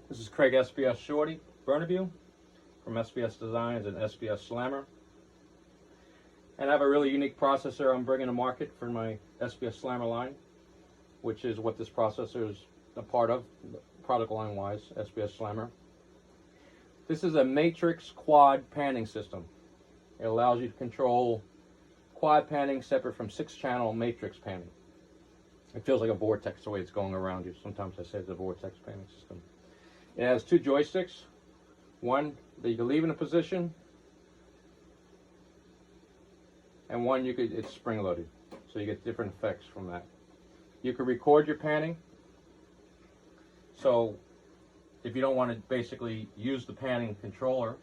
This is Craig SBS Shorty Bernabeu from SBS Designs and SBS Slammer. And I have a really unique processor I'm bringing to market for my SBS Slammer line, which is what this processor is a part of, product line wise, SBS Slammer. This is a Matrix quad panning system. It allows you to control quad panning separate from 6-channel Matrix panning. It feels like a vortex the way it's going around you. Sometimes I say it's a vortex panning system. It has 2 joysticks, one that you can leave in a position, and one it's spring loaded, so you get different effects from that. You can record your panning, so if you don't want to basically use the panning controller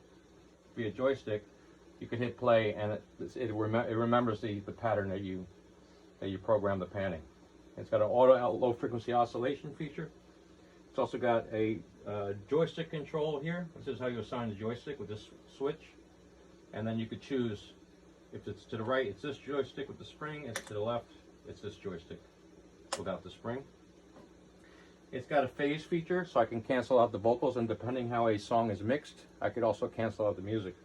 via joystick, you can hit play and it remembers the pattern that you program the panning. It's got an auto low frequency oscillation feature. It's also got a joystick control here. This is how you assign the joystick with this switch, and then you could choose if it's to the right, it's this joystick with the spring. If it's to the left, it's this joystick without the spring. It's got a phase feature, so I can cancel out the vocals, and depending how a song is mixed, I could also cancel out the music,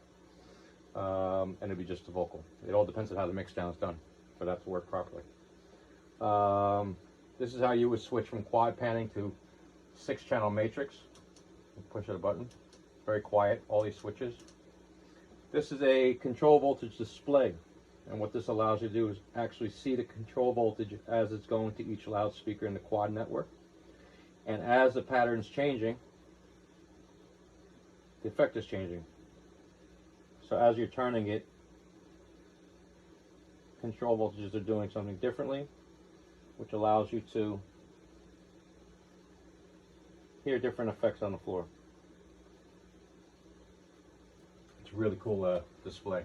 and it'd be just the vocal. It all depends on how the mix down is done for that to work properly. This is how you would switch from quad panning to 6-channel Matrix. Push a button. Very quiet, all these switches. This is a control voltage display, and what this allows you to do is actually see the control voltage as it's going to each loudspeaker in the quad network. And as the pattern's changing, the effect is changing. So as you're turning it, control voltages are doing something differently, which allows you to hear different effects on the floor. It's a really cool display.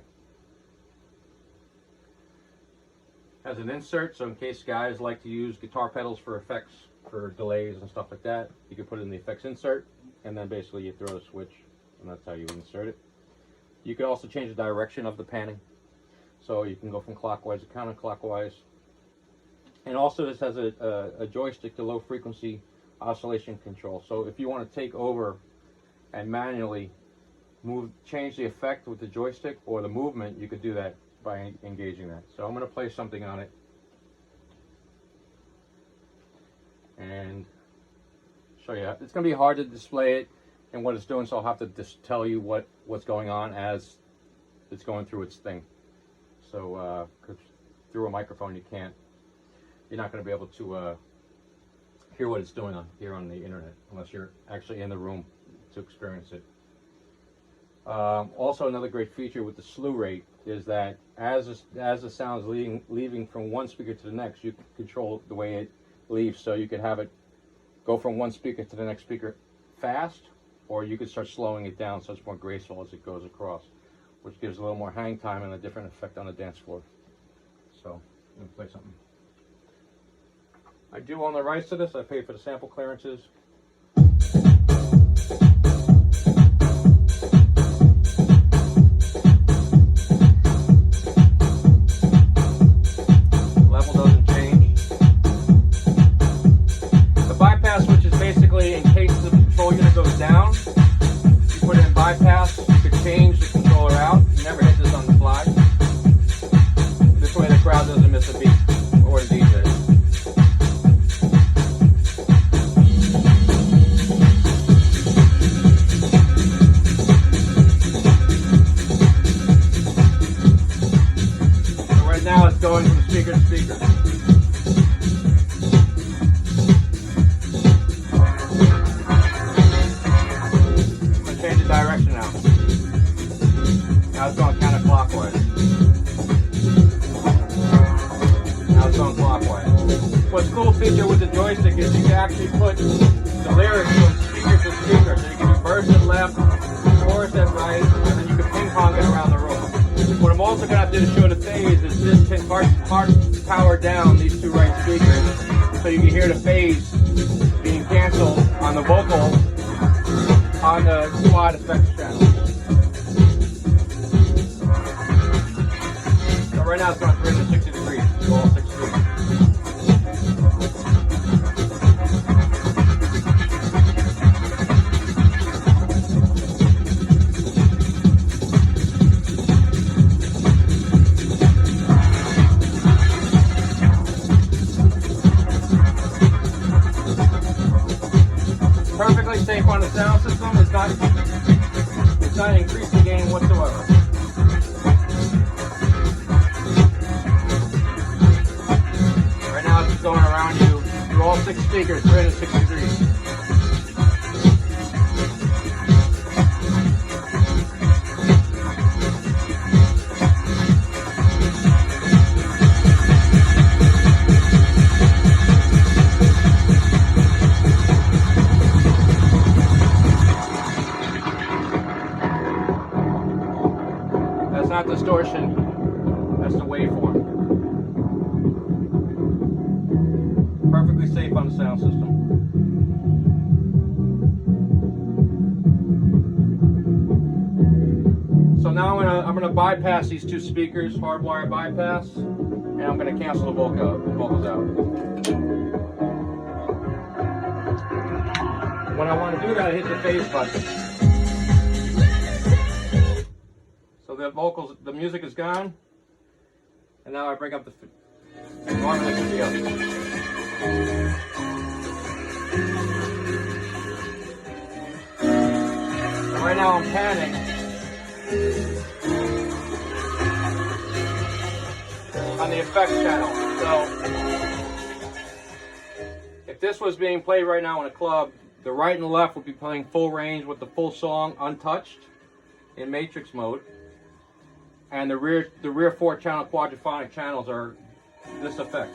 Has an insert, so in case guys like to use guitar pedals for effects, for delays and stuff like that, you can put it in the effects insert, and then basically you throw the switch, and that's how you insert it. You can also change the direction of the panning, so you can go from clockwise to counterclockwise. And also this has a joystick to low frequency oscillation control. So if you want to take over and manually change the effect with the joystick or the movement, you could do that by engaging that. So I'm going to play something on it and show you. It's going to be hard to display it and what it's doing, so I'll have to just tell you what's going on as it's going through its thing. So because through a microphone you're not going to be able to hear what it's doing here on the internet unless you're actually in the room to experience it. Also, another great feature with the slew rate is that as the sound is leaving from one speaker to the next, you can control the way it leaves. So you could have it go from one speaker to the next speaker fast, or you could start slowing it down so it's more graceful as it goes across, which gives a little more hang time and a different effect on the dance floor. So let me play something. I do own the rights to this. I paid for the sample clearances. Level doesn't change. The bypass switch is basically in case the control unit goes down, you put it in bypass, you could change the controller out. You never hit this on the fly. This way the crowd doesn't miss a beat, or the DJ. Now it's going from speaker to speaker. I'm going to change the direction now. Now it's going counterclockwise. Now it's going clockwise. What's cool feature with the joystick is you can actually put the lyrics from speaker to speaker. So you can do verse at left, chorus at right, and then you can ping pong it around the room. What I'm also going to have to do to show the phase is this can hard power down these 2 right speakers so you can hear the phase being canceled on the vocal on the quad effects channel. So right now it's going 360 degrees, so all 6 speakers. perfectly safe on the sound system. It's not increasing gain whatsoever. Right now it's just going around you through all 6 speakers, 360 degrees. That's not distortion, that's the waveform. Perfectly safe on the sound system. So now I'm gonna bypass these 2 speakers, hardwire bypass, and I'm gonna cancel the vocals out. When I want to do that, I hit the phase button. So the music is gone, and now I bring up the normally it should be up. So right now I'm panning on the effects channel. So if this was being played right now in a club, the right and the left would be playing full range with the full song untouched in matrix mode. And the rear 4-channel quadraphonic channels are this effect.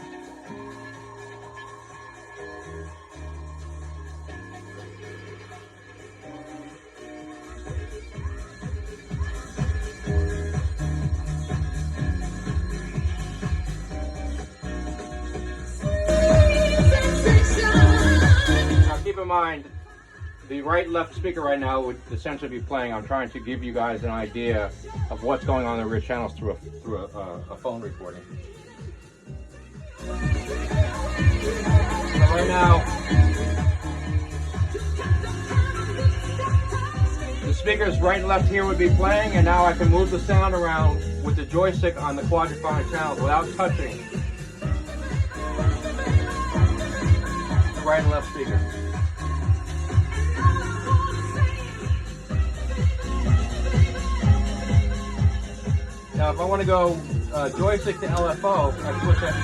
Now keep in mind, the right and left speaker right now would essentially be playing. I'm trying to give you guys an idea of what's going on in the rear channels through a phone recording. So right now, the speakers right and left here would be playing, and now I can move the sound around with the joystick on the quadraphonic channels without touching the right and left speaker. Now if I want to go joystick to LFO, I switch that.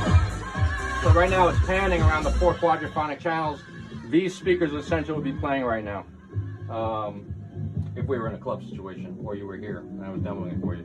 So right now it's panning around the 4 quadraphonic channels. These speakers essentially would be playing right now. If we were in a club situation, or you were here, and I was demoing it for you.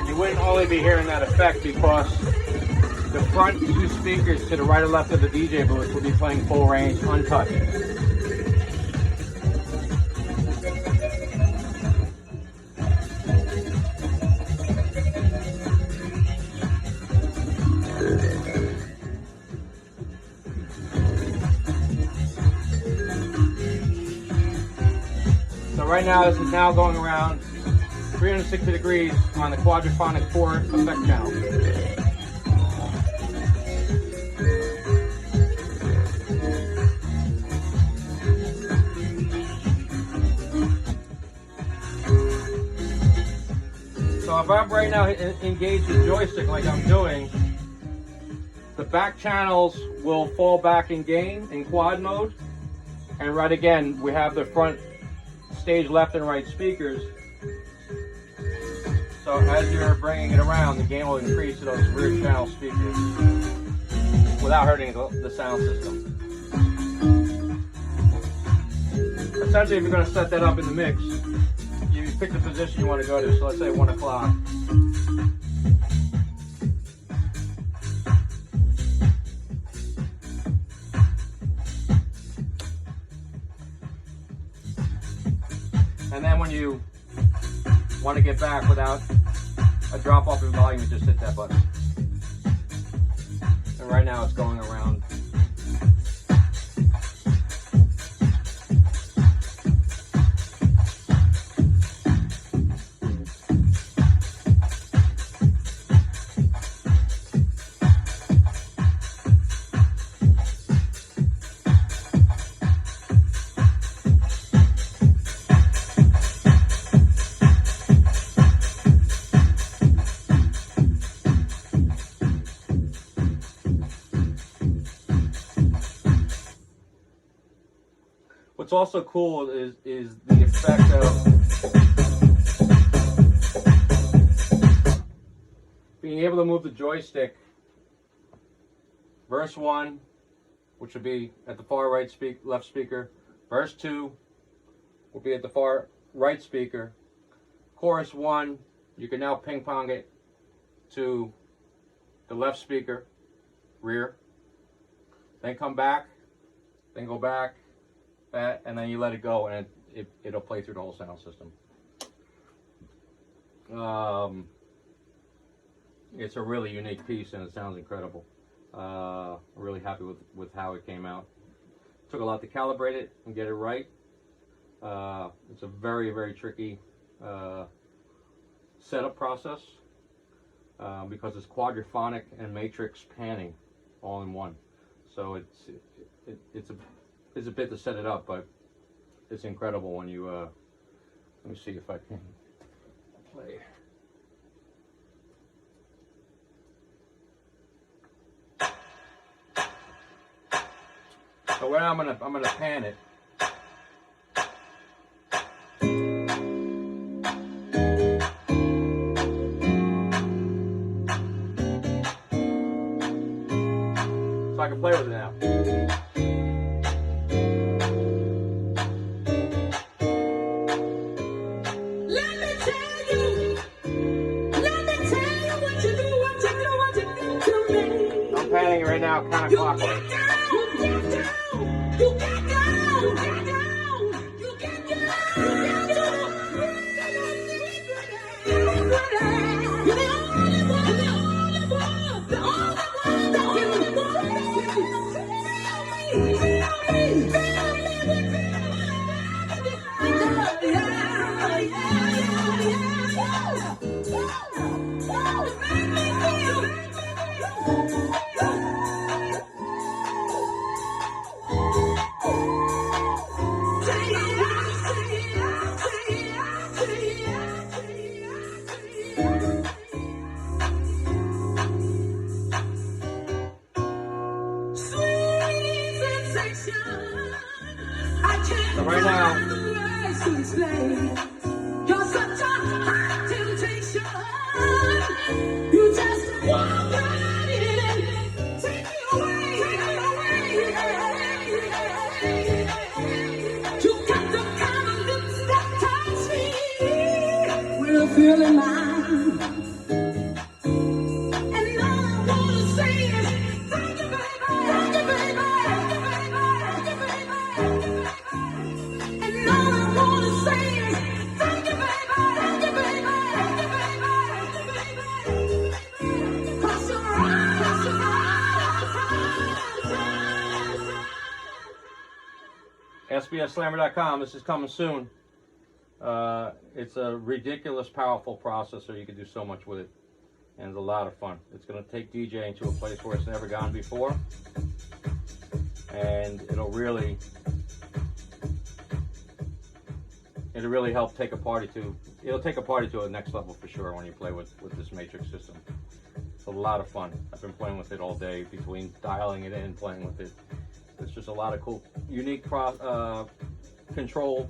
You wouldn't only be hearing that effect because the front 2 speakers to the right or left of the DJ booth will be playing full range, untouched. So right now, this is now going around 360 degrees on the quadraphonic 4 effect channel. So if I'm right now engaged the joystick like I'm doing, the back channels will fall back in gain in quad mode. And right again, we have the front stage left and right speakers. So as you're bringing it around, the gain will increase to those rear channel speakers without hurting the sound system. Essentially, if you're going to set that up in the mix, you pick the position you want to go to. So let's say 1 o'clock. And then when you want to get back without a drop off in volume, you just hit that button. And right now it's going around. What's also cool is the effect of being able to move the joystick. Verse 1, which would be at the far right left speaker. Verse 2 will be at the far right speaker. Chorus 1, you can now ping pong it to the left speaker, rear. Then come back, then go back. That, and then you let it go, and it'll play through the whole sound system. It's a really unique piece, and it sounds incredible. I'm really happy with how it came out. Took a lot to calibrate it and get it right. It's a very, very tricky setup process because it's quadraphonic and matrix panning all in one. So it's a bit to set it up, but it's incredible when you let me see if I can play. So now I'm gonna pan it. So I can play with it now. Panning right now, kind of clockwise. So right now, you're such a hot temptation. You just walk right in and take me away. You got the kind of lips that touch me. We're feeling mine. And all I wanna say is thank you, baby. Thank you, baby. Thank you, baby. Thank you, baby. And all I wanna say is thank you, baby. Thank you, baby. Thank you, baby. Thank you, baby. 'Cause you're right. 'Cause you're right. SBSSlammer.com. This is coming soon. It's a ridiculous, powerful processor. You can do so much with it, and it's a lot of fun. It's going to take DJing to a place where it's never gone before, and it'll really help take a party to. It'll take a party to the next level for sure when you play with this Matrix system. It's a lot of fun. I've been playing with it all day between dialing it in and playing with it. It's just a lot of cool, unique control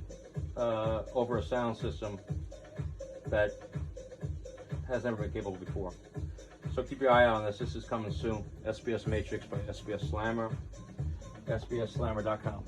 over a sound system that has never been capable before. So keep your eye out on this. This is coming soon. SBS Matrix by SBS Slammer. SBSSlammer.com.